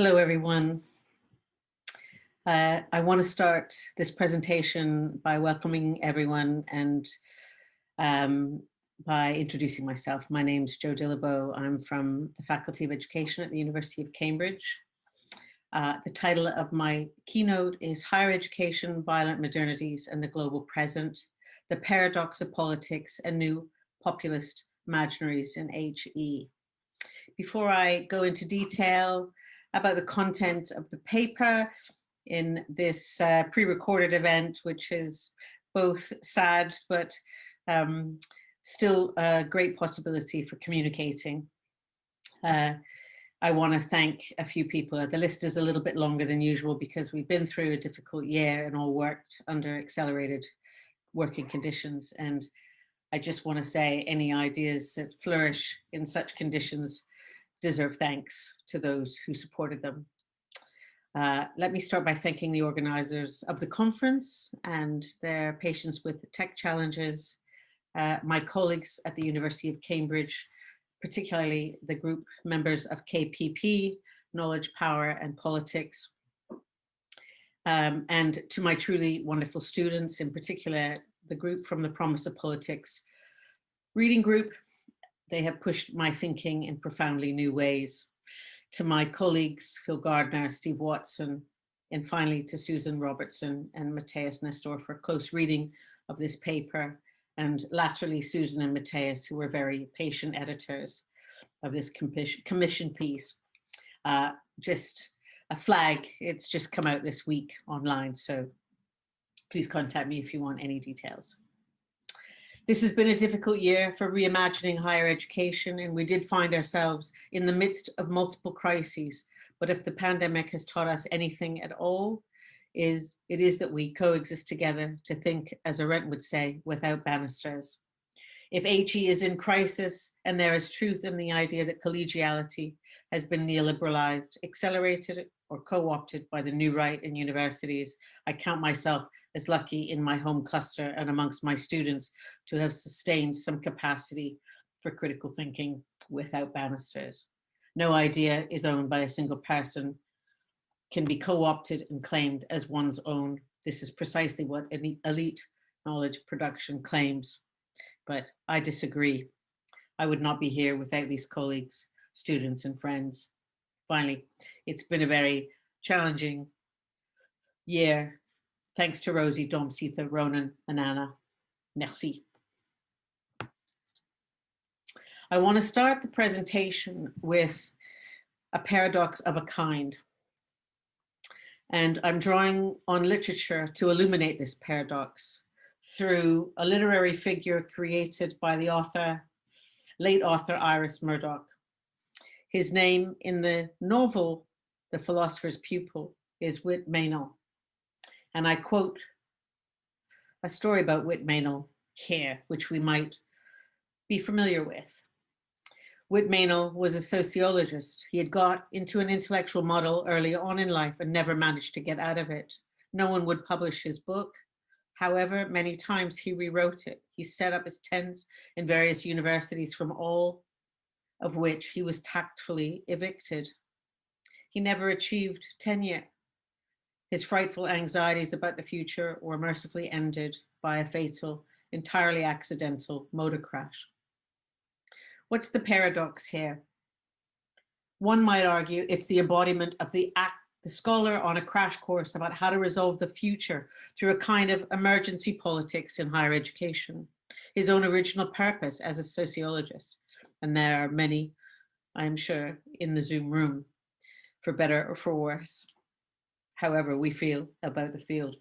Hello, everyone. I want to start this presentation by welcoming everyone and by introducing myself. My name is Jo Dillabough. I'm from the Faculty of Education at the University of Cambridge. The title of my keynote is Higher Education, Violent Modernities and the Global Present, the Paradox of Politics and New Populist Imaginaries in HE. Before I go into detail about the content of the paper in this pre-recorded event, which is both sad but still a great possibility for communicating. I want to thank a few people. The list is a little bit longer than usual because we've been through a difficult year and all worked under accelerated working conditions. And I just want to say any ideas that flourish in such conditions deserve thanks to those who supported them. Let me start by thanking the organizers of the conference and their patience with tech challenges, my colleagues at the University of Cambridge, particularly the group members of KPP, Knowledge, Power and Politics, and to my truly wonderful students, in particular, the group from the Promise of Politics reading group. They have pushed my thinking in profoundly new ways. To my colleagues, Phil Gardner, Steve Watson, and finally to Susan Robertson and Matthias Nestor for close reading of this paper, and laterally Susan and Matthias, who were very patient editors of this commission piece. Just a flag, it's just come out this week online, so please contact me if you want any details. This has been a difficult year for reimagining higher education, and we did find ourselves in the midst of multiple crises. But if the pandemic has taught us anything at all, it is that we coexist together to think, as Arendt would say, without banisters. If HE is in crisis and there is truth in the idea that collegiality has been neoliberalized, accelerated or co-opted by the new right in universities, I count myself as lucky in my home cluster and amongst my students to have sustained some capacity for critical thinking without banisters. No idea is owned by a single person, can be co-opted and claimed as one's own. This is precisely what elite knowledge production claims, but I disagree. I would not be here without these colleagues, students and friends. Finally, it's been a very challenging year. Thanks to Rosie, Dom, Sita, Ronan, and Anna. Merci. I want to start the presentation with a paradox of a kind. And I'm drawing on literature to illuminate this paradox through a literary figure created by the late author Iris Murdoch. His name in the novel, The Philosopher's Pupil, is Whit Maynell. And I quote a story about Whit Maynell here, which we might be familiar with. Whit Maynell was a sociologist. He had got into an intellectual muddle early on in life and never managed to get out of it. No one would publish his book. However, many times he rewrote it. He set up his tents in various universities, from all of which he was tactfully evicted. He never achieved tenure. His frightful anxieties about the future were mercifully ended by a fatal, entirely accidental motor crash. What's the paradox here? One might argue it's the embodiment of the scholar on a crash course about how to resolve the future through a kind of emergency politics in higher education, his own original purpose as a sociologist. And there are many, I'm sure, in the Zoom room, for better or for worse, however we feel about the field,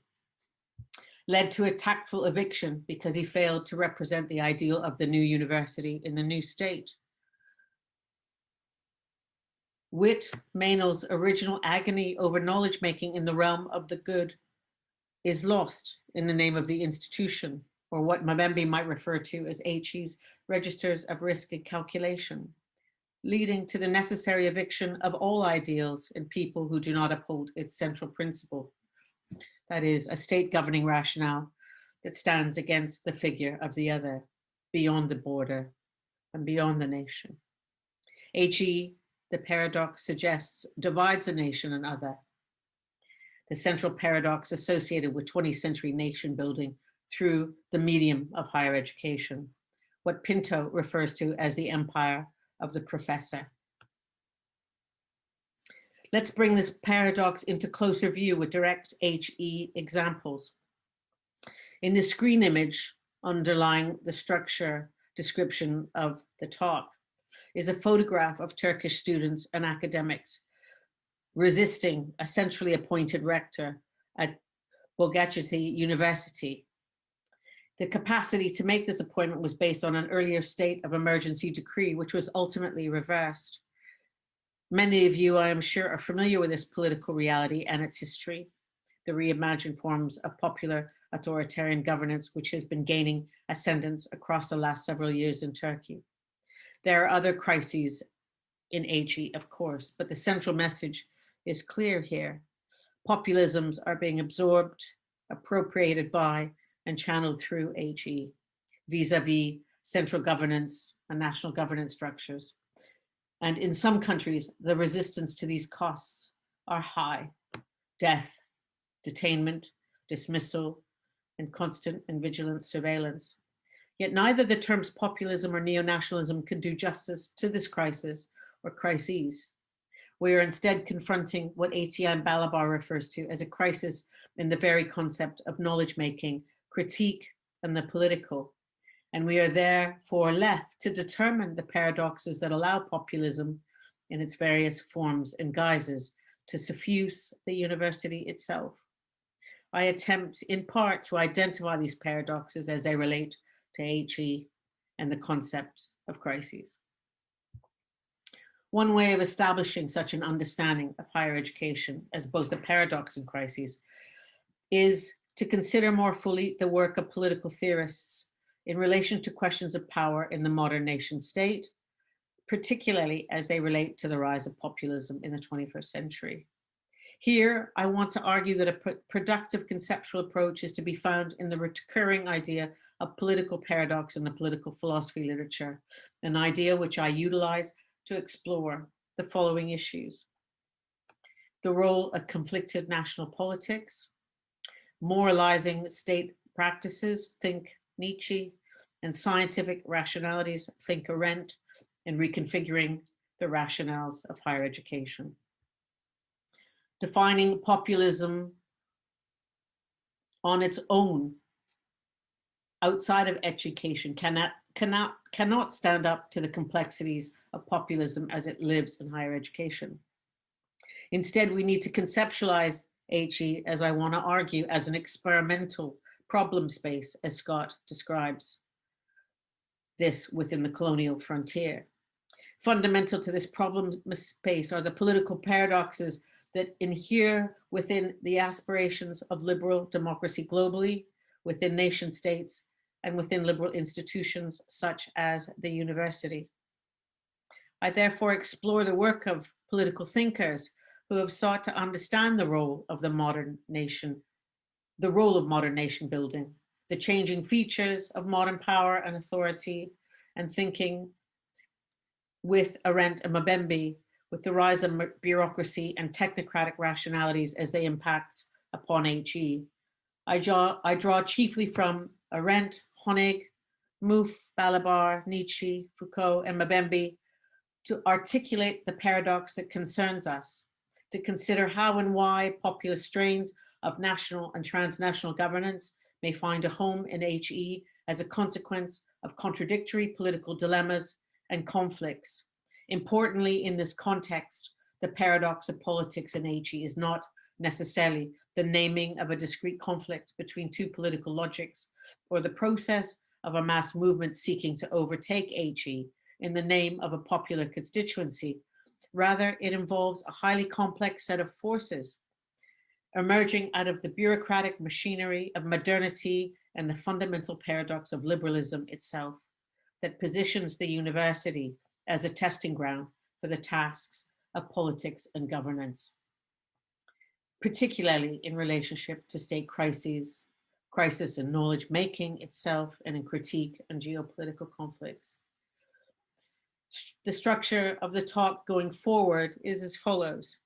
led to a tactful eviction because he failed to represent the ideal of the new university in the new state. Whit Maynell's original agony over knowledge making in the realm of the good is lost in the name of the institution, or what Mbembe might refer to as HE's registers of risk and calculation, leading to the necessary eviction of all ideals in people who do not uphold its central principle. That is, a state governing rationale that stands against the figure of the other, beyond the border and beyond the nation. HE the paradox suggests divides a nation and other. The central paradox associated with 20th century nation building through the medium of higher education, what Pinto refers to as the empire of the professor. Let's bring this paradox into closer view with direct HE examples. In the screen image underlying the structure description of the talk is a photograph of Turkish students and academics resisting a centrally appointed rector at Boğaziçi University. The capacity to make this appointment was based on an earlier state of emergency decree, which was ultimately reversed. Many of you, I am sure, are familiar with this political reality and its history, the reimagined forms of popular authoritarian governance, which has been gaining ascendance across the last several years in Turkey. There are other crises in HE, of course, but the central message is clear here. Populisms are being absorbed, appropriated by, and channeled through HE, vis-a-vis central governance and national governance structures. And in some countries, the resistance to these costs are high. Death, detainment, dismissal, and constant and vigilant surveillance. Yet neither the terms populism or neo-nationalism can do justice to this crisis or crises. We are instead confronting what Etienne Balibar refers to as a crisis in the very concept of knowledge-making, critique, and the political. And we are therefore left to determine the paradoxes that allow populism in its various forms and guises to suffuse the university itself. I attempt in part to identify these paradoxes as they relate to HE and the concept of crises. One way of establishing such an understanding of higher education as both a paradox and crises is to consider more fully the work of political theorists in relation to questions of power in the modern nation state, particularly as they relate to the rise of populism in the 21st century. Here, I want to argue that a productive conceptual approach is to be found in the recurring idea of political paradox in the political philosophy literature, an idea which I utilize to explore the following issues: the role of conflicted national politics, moralizing state practices, think Nietzsche, and scientific rationalities, think Arendt, and reconfiguring the rationales of higher education. Defining populism on its own outside of education cannot stand up to the complexities of populism as it lives in higher education. Instead, we need to conceptualize HE, as I want to argue, as an experimental problem space, as Scott describes this within the colonial frontier. Fundamental to this problem space are the political paradoxes that inhere within the aspirations of liberal democracy globally, within nation states, and within liberal institutions such as the university. I therefore explore the work of political thinkers who have sought to understand the role of the modern nation, the role of modern nation building, the changing features of modern power and authority, and thinking with Arendt and Mbembe, with the rise of bureaucracy and technocratic rationalities as they impact upon HE. I draw chiefly from Arendt, Honig, Mouffe, Balibar, Nietzsche, Foucault, and Mbembe to articulate the paradox that concerns us, to consider how and why populist strains of national and transnational governance may find a home in HE as a consequence of contradictory political dilemmas and conflicts. Importantly, in this context, the paradox of politics in HE is not necessarily the naming of a discrete conflict between two political logics or the process of a mass movement seeking to overtake HE in the name of a popular constituency. Rather, it involves a highly complex set of forces emerging out of the bureaucratic machinery of modernity and the fundamental paradox of liberalism itself that positions the university as a testing ground for the tasks of politics and governance, particularly in relationship to state crises, crisis in knowledge making itself, and in critique and geopolitical conflicts. The structure of the talk going forward is as follows.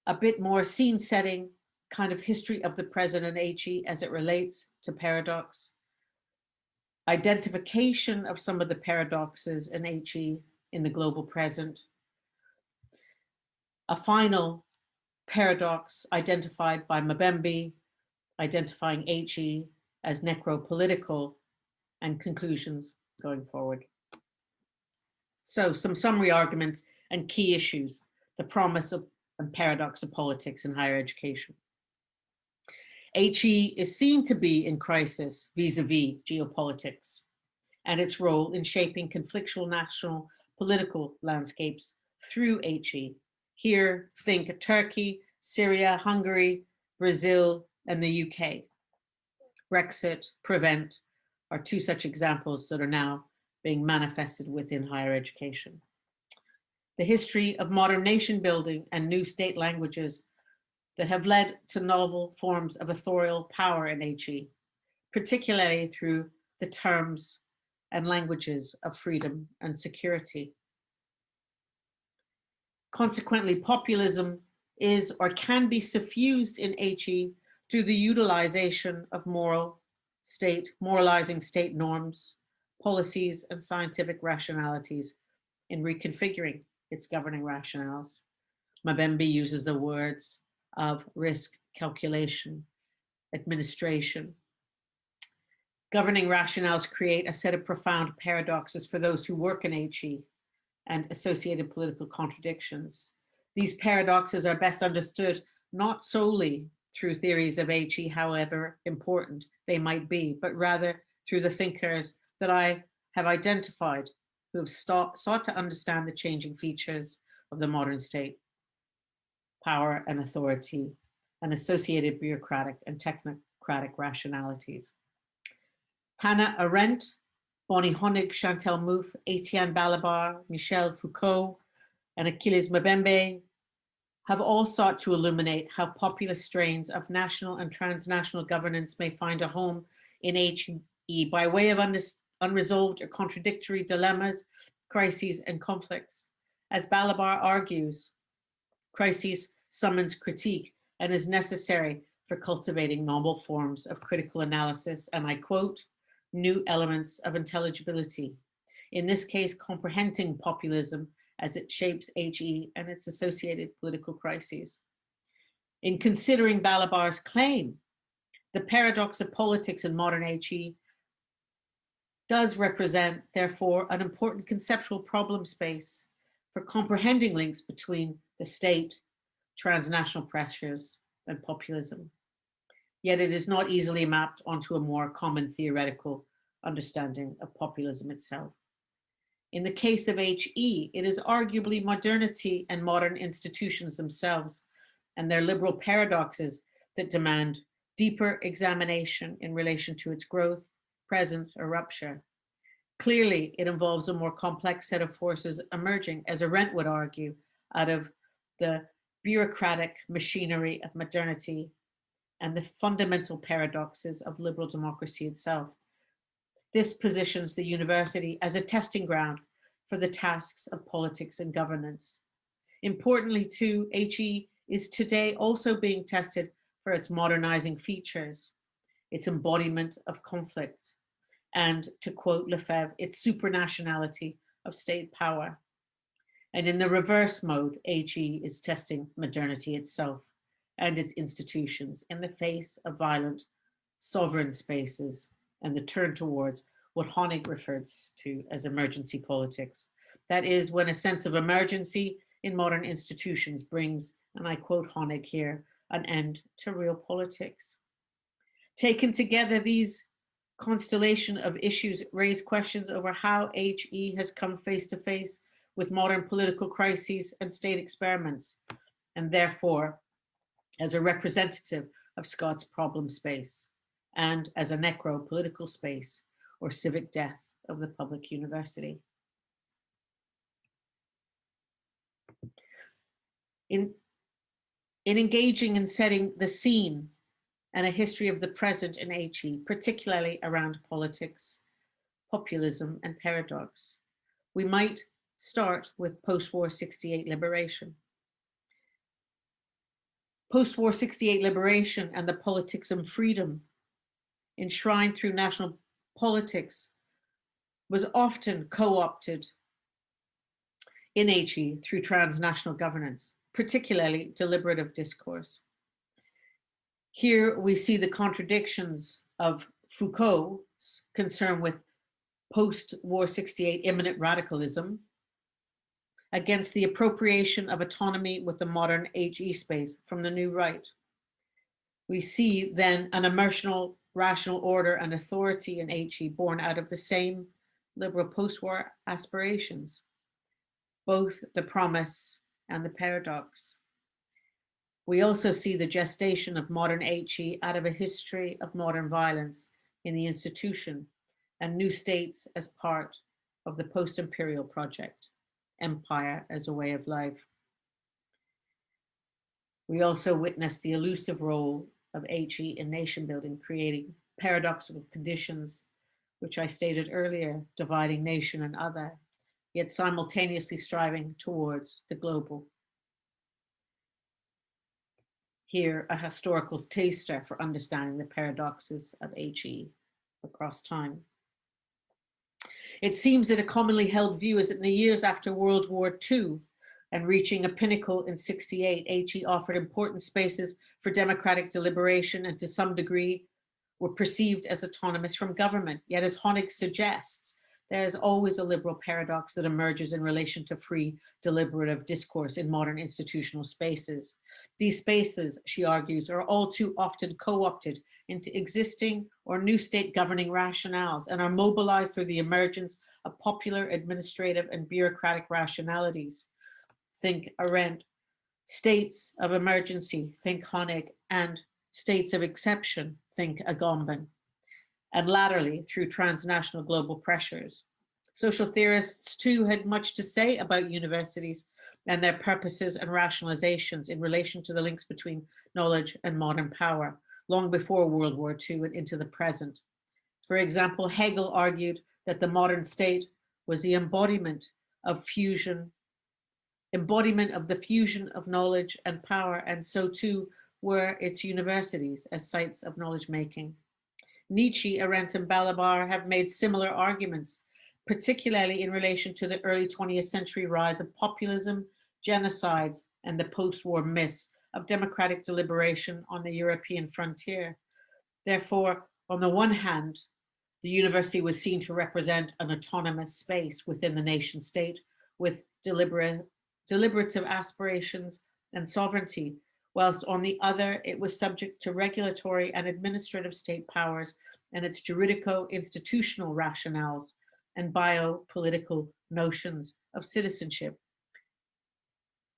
A bit more scene setting, kind of history of the present and HE as it relates to paradox. Identification of some of the paradoxes in HE in the global present. A final paradox identified by Mbembe, identifying HE as necropolitical, and conclusions going forward. So some summary arguments and key issues, the promise of and paradox of politics in higher education. HE is seen to be in crisis vis-a-vis geopolitics and its role in shaping conflictual national political landscapes through HE. Here, think Turkey, Syria, Hungary, Brazil, and the UK. Brexit, Prevent are two such examples that are now being manifested within higher education. The history of modern nation building and new state languages that have led to novel forms of authorial power in HE, particularly through the terms and languages of freedom and security. Consequently, populism is or can be suffused in HE through the utilization of moralizing state norms, policies, and scientific rationalities in reconfiguring its governing rationales. Mbembe uses the words of risk calculation, administration. Governing rationales create a set of profound paradoxes for those who work in HE and associated political contradictions. These paradoxes are best understood not solely through theories of HE, however important they might be, but rather through the thinkers that I have identified who have sought to understand the changing features of the modern state, power and authority, and associated bureaucratic and technocratic rationalities. Hannah Arendt, Bonnie Honig, Chantal Mouffe, Etienne Balibar, Michel Foucault, and Achilles Mbembe have all sought to illuminate how populist strains of national and transnational governance may find a home in HE by way of unresolved or contradictory dilemmas, crises, and conflicts. As Balibar argues, crises summons critique and is necessary for cultivating novel forms of critical analysis, and I quote, new elements of intelligibility. In this case, comprehending populism as it shapes HE and its associated political crises. In considering Balibar's claim, the paradox of politics in modern HE does represent, therefore, an important conceptual problem space for comprehending links between the state, transnational pressures, and populism. Yet it is not easily mapped onto a more common theoretical understanding of populism itself. In the case of HE, it is arguably modernity and modern institutions themselves and their liberal paradoxes that demand deeper examination in relation to its growth, presence, or rupture. Clearly, it involves a more complex set of forces emerging, as Arendt would argue, out of the bureaucratic machinery of modernity and the fundamental paradoxes of liberal democracy itself. This positions the university as a testing ground for the tasks of politics and governance. Importantly, too, HE is today also being tested for its modernizing features, its embodiment of conflict, and, to quote Lefebvre, its supranationality of state power. And in the reverse mode, HE is testing modernity itself and its institutions in the face of violent sovereign spaces and the turn towards what Honig refers to as emergency politics. That is, when a sense of emergency in modern institutions brings, and I quote Honig here, an end to real politics. Taken together, these constellation of issues raise questions over how HE has come face to face with modern political crises and state experiments, and therefore, as a representative of Scott's problem space, and as a necro-political space, or civic death of the public university. In engaging in setting the scene and a history of the present in HE, particularly around politics, populism, and paradox, we might start with post-war 68 liberation. Post-war 68 liberation and the politics of freedom enshrined through national politics was often co-opted in HE through transnational governance, particularly deliberative discourse. Here we see the contradictions of Foucault's concern with post-war 68 imminent radicalism against the appropriation of autonomy with the modern HE space from the new right. We see then an emotional, rational order and authority in HE born out of the same liberal post-war aspirations, both the promise and the paradox. We also see the gestation of modern HE out of a history of modern violence in the institution and new states as part of the post-imperial project, empire as a way of life. We also witness the elusive role of HE in nation building, creating paradoxical conditions, which I stated earlier, dividing nation and other, yet simultaneously striving towards the global. Here, a historical taster for understanding the paradoxes of HE across time. It seems that a commonly held view is that in the years after World War II and reaching a pinnacle in 68, HE offered important spaces for democratic deliberation and to some degree were perceived as autonomous from government. Yet as Honig suggests, there is always a liberal paradox that emerges in relation to free deliberative discourse in modern institutional spaces. These spaces, she argues, are all too often co-opted into existing or new state governing rationales and are mobilized through the emergence of popular administrative and bureaucratic rationalities. Think Arendt. States of emergency, think Honig, and states of exception, think Agamben, and latterly through transnational global pressures. Social theorists too had much to say about universities and their purposes and rationalizations in relation to the links between knowledge and modern power, long before World War II and into the present. For example, Hegel argued that the modern state was the embodiment of the fusion of knowledge and power, and so too were its universities as sites of knowledge making. Nietzsche, Arendt, and Dillabough have made similar arguments, particularly in relation to the early 20th century rise of populism, genocides, and the post-war myths of democratic deliberation on the European frontier. Therefore, on the one hand, the university was seen to represent an autonomous space within the nation state with deliberative aspirations and sovereignty, whilst on the other, it was subject to regulatory and administrative state powers and its juridico-institutional rationales and biopolitical notions of citizenship,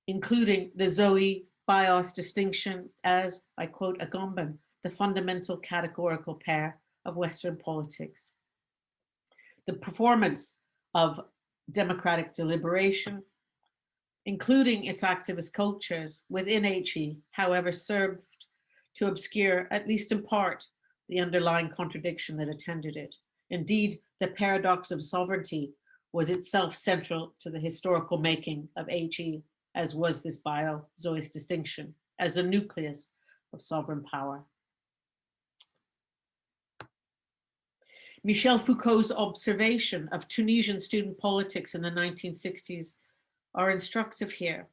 including the Zoe-Bios distinction as, I quote Agamben, the fundamental categorical pair of Western politics. The performance of democratic deliberation, including its activist cultures within HE, however, served to obscure, at least in part, the underlying contradiction that attended it. Indeed, the paradox of sovereignty was itself central to the historical making of HE, as was this bio-Zoist distinction, as a nucleus of sovereign power. Michel Foucault's observation of Tunisian student politics in the 1960s are instructive here.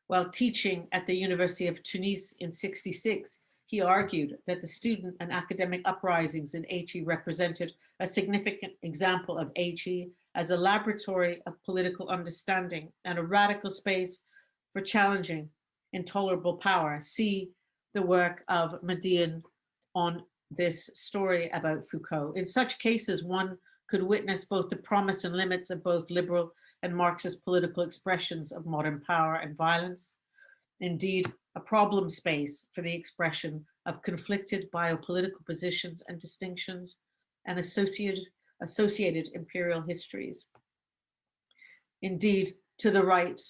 While teaching at the University of Tunis in '66, he argued that the student and academic uprisings in HE represented a significant example of HE as a laboratory of political understanding and a radical space for challenging intolerable power. See the work of Median on this story about Foucault. In such cases, one could witness both the promise and limits of both liberal and Marxist political expressions of modern power and violence. Indeed, a problem space for the expression of conflicted biopolitical positions and distinctions and associated imperial histories. Indeed, to the right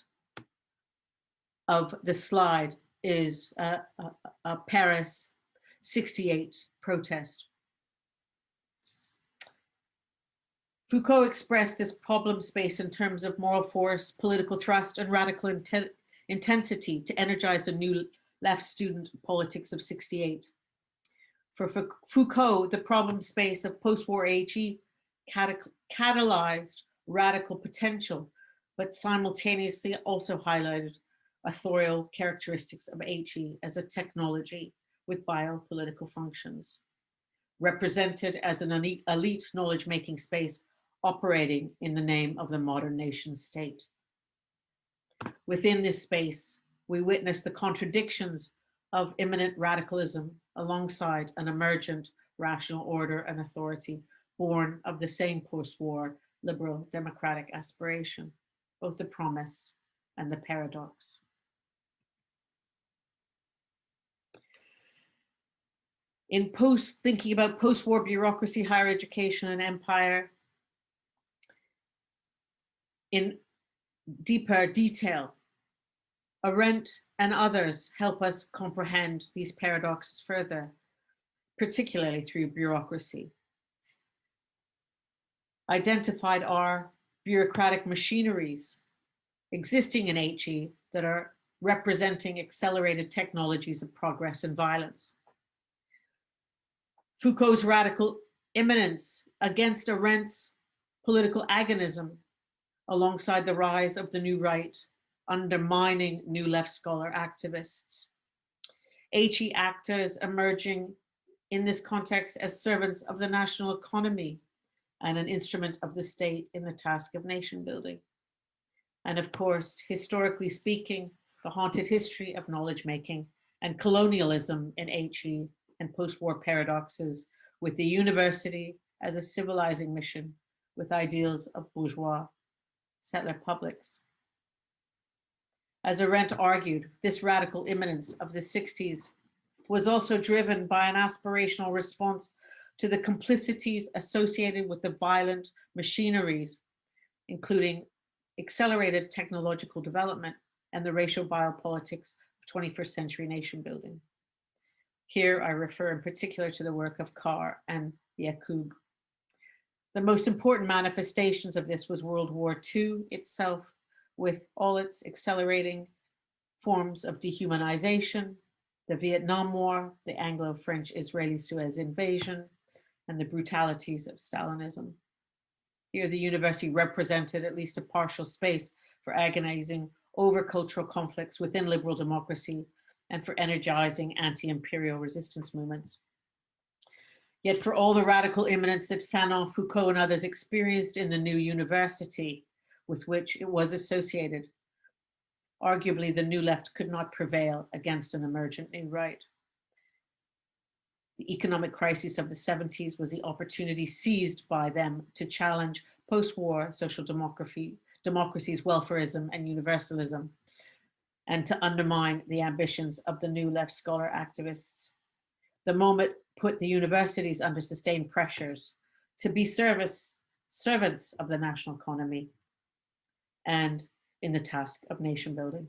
of the slide is a Paris 68 protest. Foucault expressed this problem space in terms of moral force, political thrust, and radical intensity to energize the new left student politics of '68. For Foucault, the problem space of post-war HE catalyzed radical potential, but simultaneously also highlighted authorial characteristics of HE as a technology with biopolitical functions, represented as an elite knowledge-making space operating in the name of the modern nation state. Within this space, we witness the contradictions of imminent radicalism alongside an emergent rational order and authority born of the same post-war liberal democratic aspiration, both the promise and the paradox. In thinking about post-war bureaucracy, higher education, and empire in deeper detail, Arendt and others help us comprehend these paradoxes further, particularly through bureaucracy. Identified are bureaucratic machineries existing in HE that are representing accelerated technologies of progress and violence. Foucault's radical imminence against Arendt's political agonism alongside the rise of the new right, undermining new left scholar activists. HE actors emerging in this context as servants of the national economy and an instrument of the state in the task of nation building. And of course, historically speaking, the haunted history of knowledge making and colonialism in HE and post-war paradoxes with the university as a civilizing mission with ideals of bourgeois settler publics. As Arendt argued, this radical imminence of the 60s was also driven by an aspirational response to the complicities associated with the violent machineries, including accelerated technological development and the racial biopolitics of 21st century nation building. Here I refer in particular to the work of Carr and Yacoub. The most important manifestations of this was World War II itself, with all its accelerating forms of dehumanization, the Vietnam War, the Anglo-French-Israeli Suez invasion, and the brutalities of Stalinism. Here, the university represented at least a partial space for agonizing over cultural conflicts within liberal democracy and for energizing anti-imperial resistance movements. Yet for all the radical imminence that Fanon, Foucault, and others experienced in the new university with which it was associated, arguably the new left could not prevail against an emergent new right. The economic crisis of the 70s was the opportunity seized by them to challenge post-war social democracy's welfarism and universalism, and to undermine the ambitions of the new left scholar activists. The moment put the universities under sustained pressures to be servants of the national economy and in the task of nation building.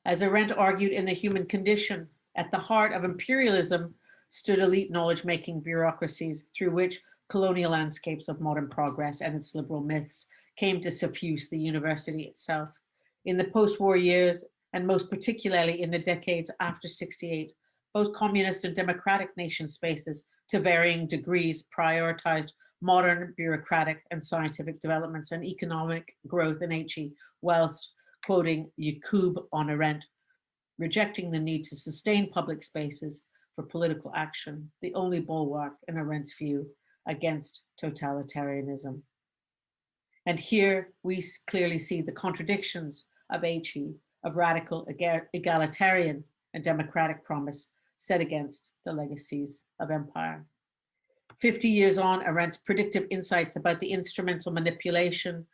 As Arendt argued in The Human Condition, at the heart of imperialism stood elite knowledge-making bureaucracies through which colonial landscapes of modern progress and its liberal myths came to suffuse the university itself. In the post-war years, and most particularly in the decades after '68, both communist and democratic nation spaces, to varying degrees, prioritized modern bureaucratic and scientific developments and economic growth in HE, whilst quoting Yacoub on Arendt, rejecting the need to sustain public spaces for political action, the only bulwark in Arendt's view against totalitarianism. And here we clearly see the contradictions of HE, of radical egalitarian and democratic promise set against the legacies of empire. 50 years on, Arendt's predictive insights about the instrumental manipulation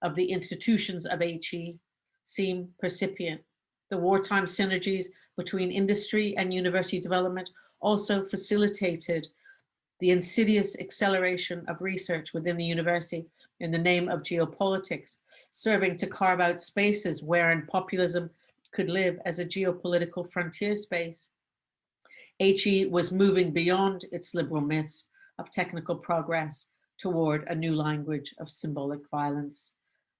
of the institutions of HE seem percipient. The wartime synergies between industry and university development also facilitated the insidious acceleration of research within the university in the name of geopolitics, serving to carve out spaces wherein populism could live as a geopolitical frontier space. HE was moving beyond its liberal myths of technical progress toward a new language of symbolic violence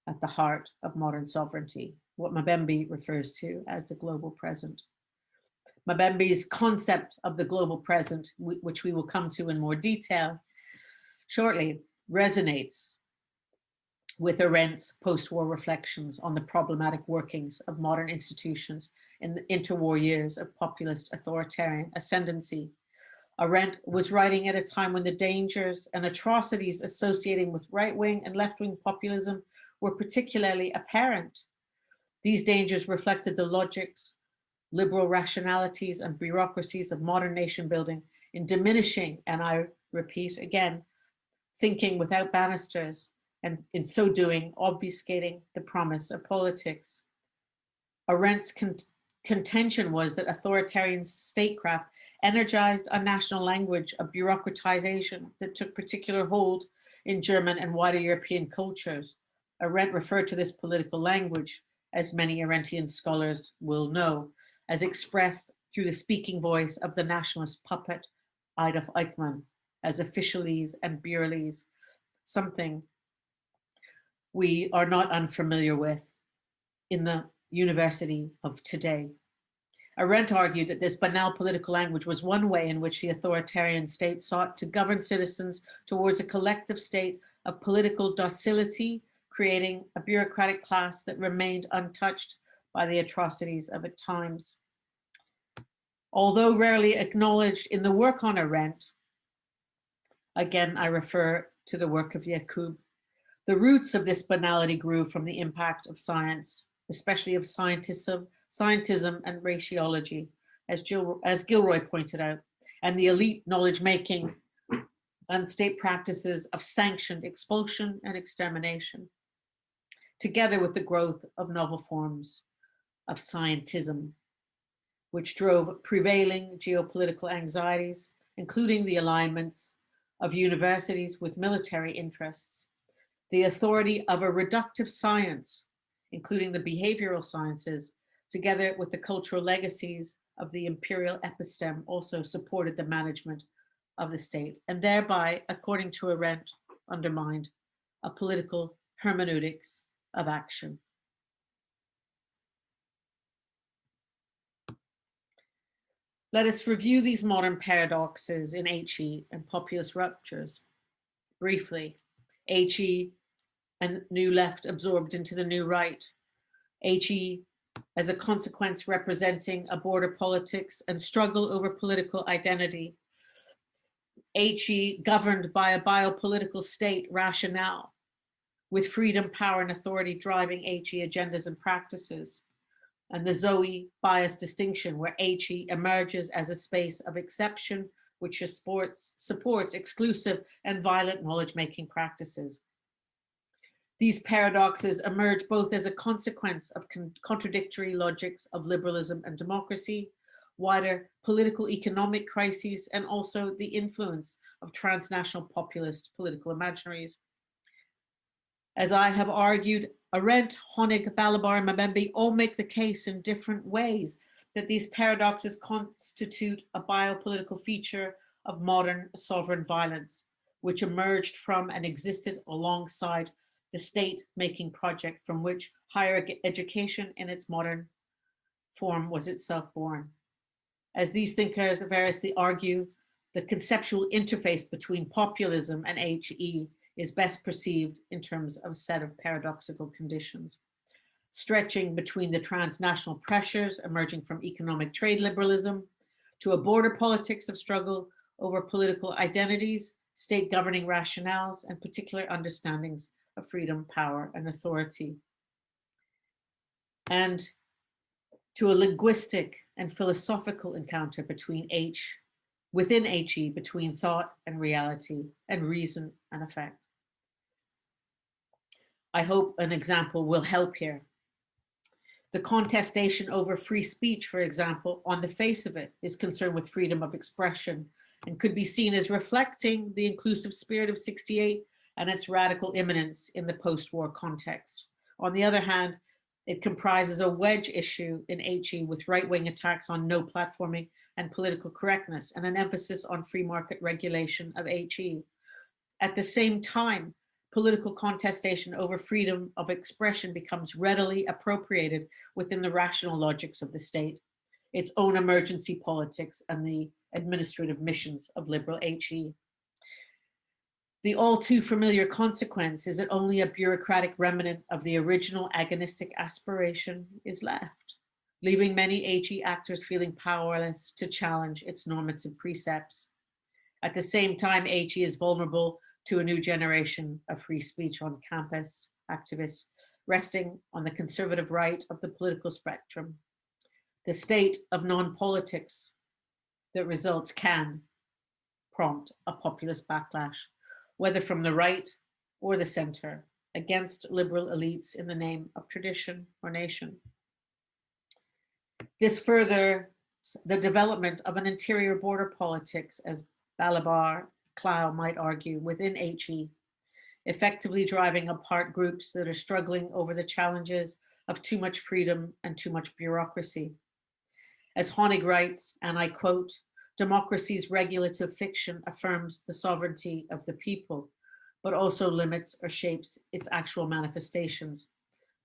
at the heart of modern sovereignty, what Mbembe refers to as the global present. Mbembe's concept of the global present, which we will come to in more detail shortly, resonates with Arendt's post-war reflections on the problematic workings of modern institutions in the interwar years of populist authoritarian ascendancy. Arendt was writing at a time when the dangers and atrocities associating with right-wing and left-wing populism were particularly apparent. These dangers reflected the logics, liberal rationalities, and bureaucracies of modern nation building in diminishing, and I repeat again, thinking without banisters, and in so doing, obfuscating the promise of politics. Arendt's contention was that authoritarian statecraft energized a national language of bureaucratization that took particular hold in German and wider European cultures. Arendt referred to this political language, as many Arendtian scholars will know, as expressed through the speaking voice of the nationalist puppet Adolf Eichmann, as officialese and bureaulese, something we are not unfamiliar with in the university of today. Arendt argued that this banal political language was one way in which the authoritarian state sought to govern citizens towards a collective state of political docility, creating a bureaucratic class that remained untouched by the atrocities of its times. Although rarely acknowledged in the work on Arendt, again, I refer to the work of Jacob, the roots of this banality grew from the impact of science, especially of scientism and raciology, as Gilroy pointed out, and the elite knowledge-making and state practices of sanctioned expulsion and extermination, together with the growth of novel forms of scientism, which drove prevailing geopolitical anxieties, including the alignments of universities with military interests, the authority of a reductive science, including the behavioral sciences, together with the cultural legacies of the imperial episteme, also supported the management of the state, and thereby, according to Arendt, undermined a political hermeneutics of action. Let us review these modern paradoxes in HE and populist ruptures. Briefly, HE and new left absorbed into the new right. HE as a consequence representing a border politics and struggle over political identity. HE governed by a biopolitical state rationale, with freedom, power, and authority driving HE agendas and practices. And the Zoe bias distinction, where HE emerges as a space of exception, which supports exclusive and violent knowledge-making practices. These paradoxes emerge both as a consequence of contradictory logics of liberalism and democracy, wider political economic crises, and also the influence of transnational populist political imaginaries. As I have argued, Arendt, Honig, Dillabough, and Mbembe all make the case in different ways that these paradoxes constitute a biopolitical feature of modern sovereign violence, which emerged from and existed alongside the state-making project from which higher education in its modern form was itself born. As these thinkers variously argue, the conceptual interface between populism and HE is best perceived in terms of a set of paradoxical conditions, stretching between the transnational pressures emerging from economic trade liberalism to a border politics of struggle over political identities, state governing rationales, and particular understandings of freedom, power, and authority, and to a linguistic and philosophical encounter within HE, between thought and reality, and reason and effect. I hope an example will help here. The contestation over free speech, for example, on the face of it, is concerned with freedom of expression and could be seen as reflecting the inclusive spirit of '68 and its radical imminence in the post-war context. On the other hand, It comprises a wedge issue in HE with right-wing attacks on no platforming and political correctness, and an emphasis on free market regulation of HE. At the same time, political contestation over freedom of expression becomes readily appropriated within the rational logics of the state, its own emergency politics, and the administrative missions of liberal HE. The all too familiar consequence is that only a bureaucratic remnant of the original agonistic aspiration is left, leaving many HE actors feeling powerless to challenge its normative precepts. At the same time, HE is vulnerable to a new generation of free speech on campus activists resting on the conservative right of the political spectrum. The state of non-politics that results can prompt a populist backlash, whether from the right or the center, against liberal elites in the name of tradition or nation. This furthers the development of an interior border politics, as Dillabough, Laclau might argue, within HE, effectively driving apart groups that are struggling over the challenges of too much freedom and too much bureaucracy. As Honig writes, and I quote, "Democracy's regulative fiction affirms the sovereignty of the people, but also limits or shapes its actual manifestations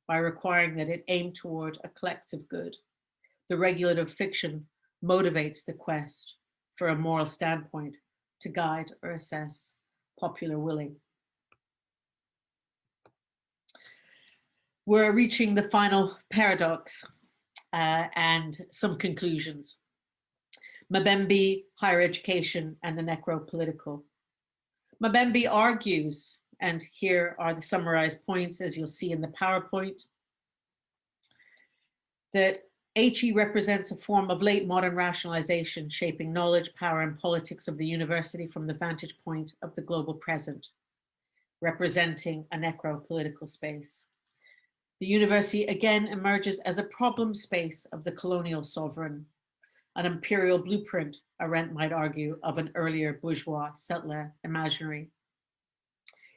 by requiring that it aim toward a collective good. The regulative fiction motivates the quest for a moral standpoint to guide or assess popular willing." We're reaching the final paradox and some conclusions. Mbembe, higher education, and the necropolitical. Mbembe argues, and here are the summarized points as you'll see in the PowerPoint, that HE represents a form of late modern rationalization shaping knowledge, power, and politics of the university from the vantage point of the global present, representing a necropolitical space. The university again emerges as a problem space of the colonial sovereign, an imperial blueprint, Arendt might argue, of an earlier bourgeois settler imaginary.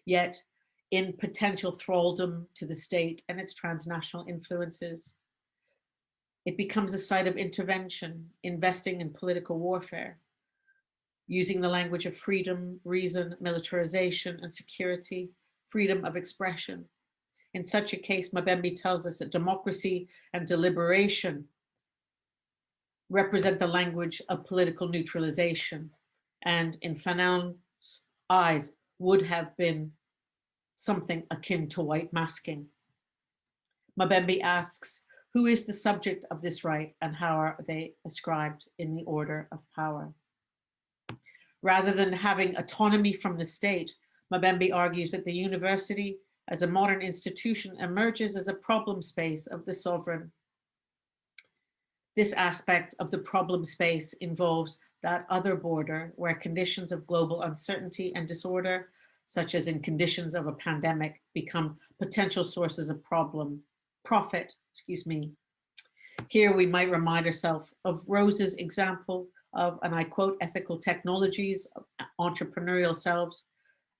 Yet, in potential thraldom to the state and its transnational influences, it becomes a site of intervention, investing in political warfare, using the language of freedom, reason, militarization, and security, freedom of expression. In such a case, Mbembe tells us that democracy and deliberation represent the language of political neutralization, and in Fanon's eyes would have been something akin to white masking. Mbembe asks, who is the subject of this right and how are they ascribed in the order of power? Rather than having autonomy from the state, Mbembe argues that the university as a modern institution emerges as a problem space of the sovereign. This aspect of the problem space involves that other border where conditions of global uncertainty and disorder, such as in conditions of a pandemic, become potential sources of profit. Here we might remind ourselves of Rose's example of, and I quote, ethical technologies of entrepreneurial selves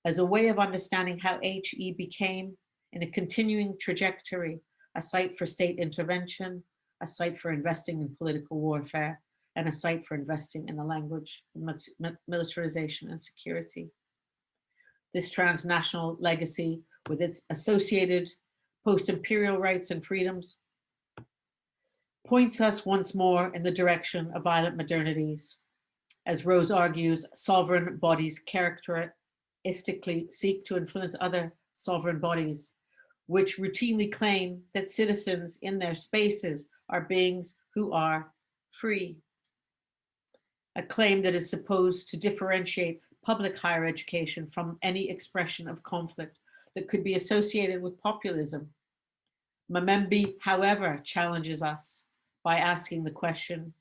as a way of understanding how HE became, in a continuing trajectory, a site for state intervention, a site for investing in political warfare, and a site for investing in the language of militarization and security. This transnational legacy, with its associated post-imperial rights and freedoms, points us once more in the direction of violent modernities. As Rose argues, sovereign bodies characteristically seek to influence other sovereign bodies, which routinely claim that citizens in their spaces are beings who are free. A claim that is supposed to differentiate public higher education from any expression of conflict that could be associated with populism. Mbembe, however, challenges us by asking the question,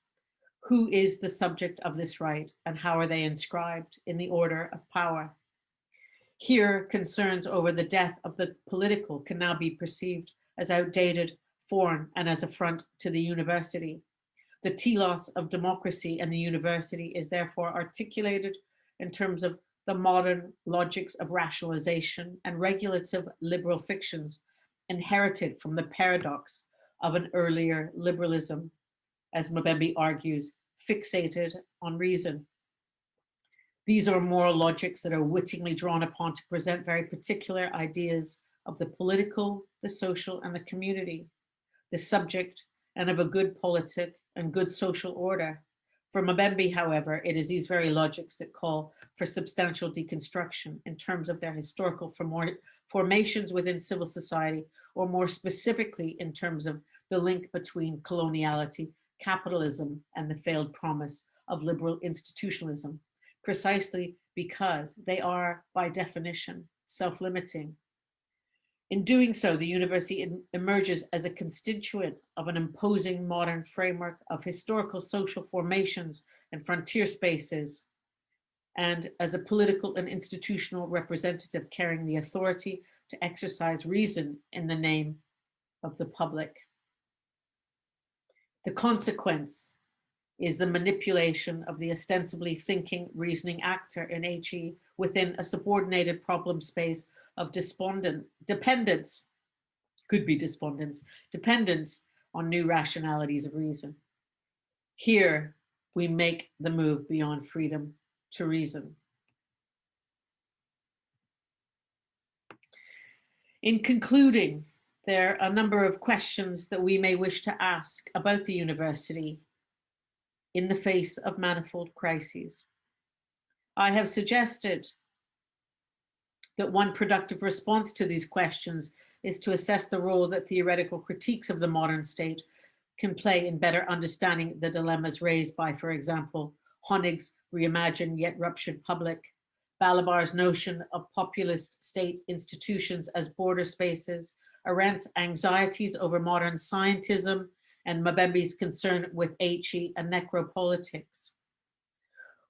who is the subject of this right and how are they inscribed in the order of power? Here, concerns over the death of the political can now be perceived as outdated, foreign, and as affront to the university. The telos of democracy and the university is therefore articulated in terms of the modern logics of rationalization and regulative liberal fictions inherited from the paradox of an earlier liberalism, as Mbembe argues, fixated on reason. These are moral logics that are wittingly drawn upon to present very particular ideas of the political, the social, and the community, the subject, and of a good politic and good social order. For Mbembe, however, it is these very logics that call for substantial deconstruction in terms of their historical formations within civil society, or more specifically in terms of the link between coloniality, capitalism, and the failed promise of liberal institutionalism, precisely because they are, by definition, self-limiting. In doing so, the university emerges as a constituent of an imposing modern framework of historical social formations and frontier spaces, and as a political and institutional representative carrying the authority to exercise reason in the name of the public. The consequence is the manipulation of the ostensibly thinking, reasoning actor in HE within a subordinated problem space of dependence, could be despondence, dependence on new rationalities of reason. Here, we make the move beyond freedom to reason. In concluding, there are a number of questions that we may wish to ask about the university in the face of manifold crises. I have suggested that one productive response to these questions is to assess the role that theoretical critiques of the modern state can play in better understanding the dilemmas raised by, for example, Honig's reimagined yet ruptured public, Balabar's notion of populist state institutions as border spaces, Arendt's anxieties over modern scientism, and Mbembe's concern with HE and necropolitics.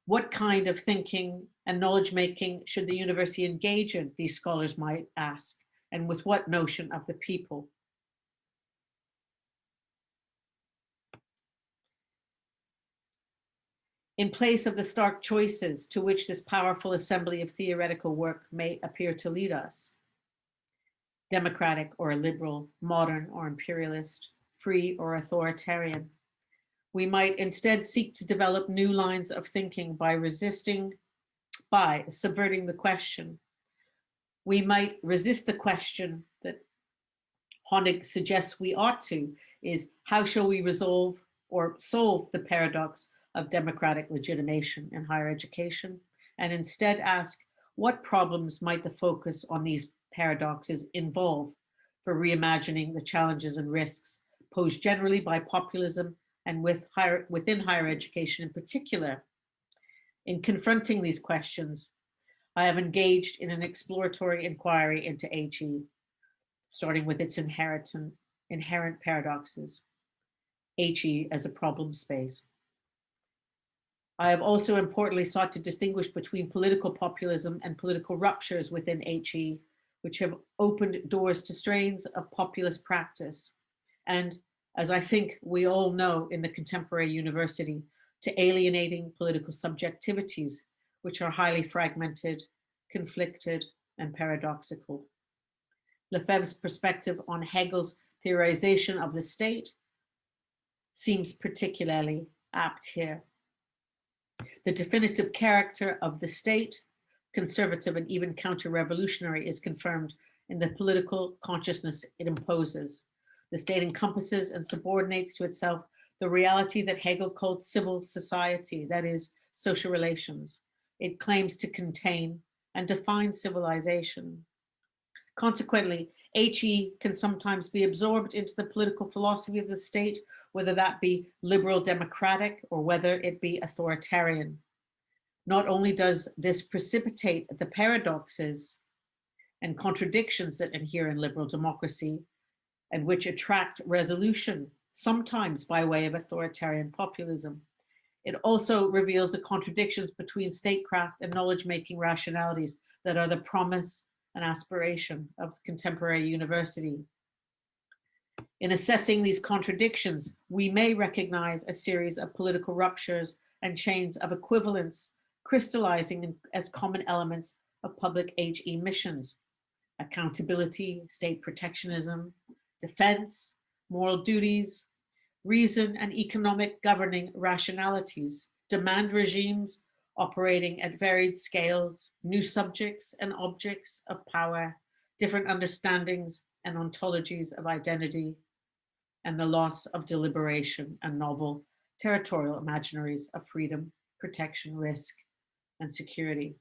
What kind of thinking and knowledge making should the university engage in, these scholars might ask, and with what notion of the people? In place of the stark choices to which this powerful assembly of theoretical work may appear to lead us, democratic or liberal, modern or imperialist, free or authoritarian, we might instead seek to develop new lines of thinking by subverting the question. We might resist the question that Honig suggests we ought to, is how shall we resolve or solve the paradox of democratic legitimation in higher education, and instead ask what problems might the focus on these paradoxes involve for reimagining the challenges and risks posed generally by populism and within higher education in particular. In confronting these questions, I have engaged in an exploratory inquiry into HE, starting with its inherent paradoxes, HE as a problem space. I have also importantly sought to distinguish between political populism and political ruptures within HE, which have opened doors to strains of populist practice, and, as I think we all know in the contemporary university, to alienating political subjectivities, which are highly fragmented, conflicted, and paradoxical. Lefebvre's perspective on Hegel's theorization of the state seems particularly apt here. The definitive character of the state, conservative and even counter-revolutionary, is confirmed in the political consciousness it imposes. The state encompasses and subordinates to itself the reality that Hegel called civil society, that is, social relations. It claims to contain and define civilization. Consequently, HE can sometimes be absorbed into the political philosophy of the state, whether that be liberal democratic or whether it be authoritarian. Not only does this precipitate the paradoxes and contradictions that adhere in liberal democracy and which attract resolution, sometimes by way of authoritarian populism, it also reveals the contradictions between statecraft and knowledge-making rationalities that are the promise and aspiration of contemporary university. In assessing these contradictions, we may recognize a series of political ruptures and chains of equivalence crystallizing as common elements of public HE missions: accountability, state protectionism, defense, moral duties, reason and economic governing rationalities, demand regimes operating at varied scales, new subjects and objects of power, different understandings and ontologies of identity, and the loss of deliberation and novel territorial imaginaries of freedom, protection, risk, and security.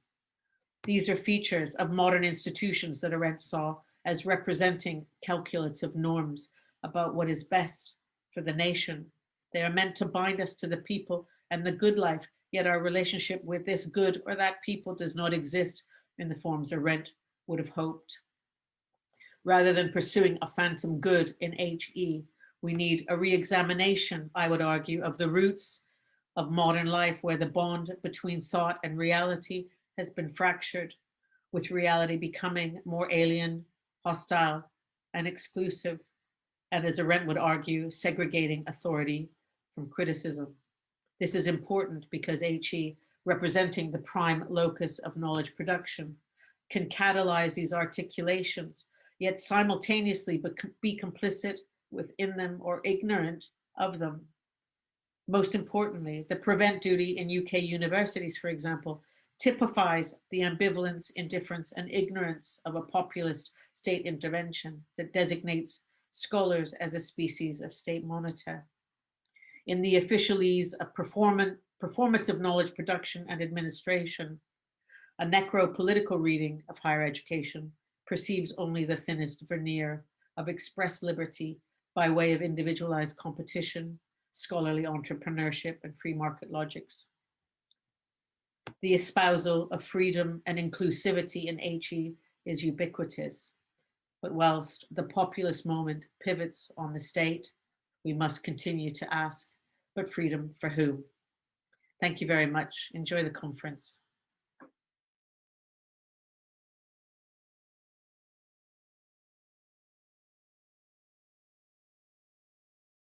These are features of modern institutions that Arendt saw as representing calculative norms about what is best for the nation. They are meant to bind us to the people and the good life, yet our relationship with this good or that people does not exist in the forms Arendt would have hoped. Rather than pursuing a phantom good in HE, we need a re-examination, I would argue, of the roots of modern life, where the bond between thought and reality has been fractured, with reality becoming more alien, hostile, and exclusive, and as Arendt would argue, segregating authority from criticism. This is important because HE, representing the prime locus of knowledge production, can catalyze these articulations, yet simultaneously be complicit within them or ignorant of them. Most importantly, the prevent duty in UK universities, for example, typifies the ambivalence, indifference, and ignorance of a populist state intervention that designates scholars as a species of state monitor. In the officialese of performative knowledge production and administration, a necropolitical reading of higher education perceives only the thinnest veneer of express liberty by way of individualized competition, scholarly entrepreneurship, and free market logics. The espousal of freedom and inclusivity in HE is ubiquitous, but whilst the populist moment pivots on the state, we must continue to ask, but freedom for who? Thank you very much. Enjoy the conference.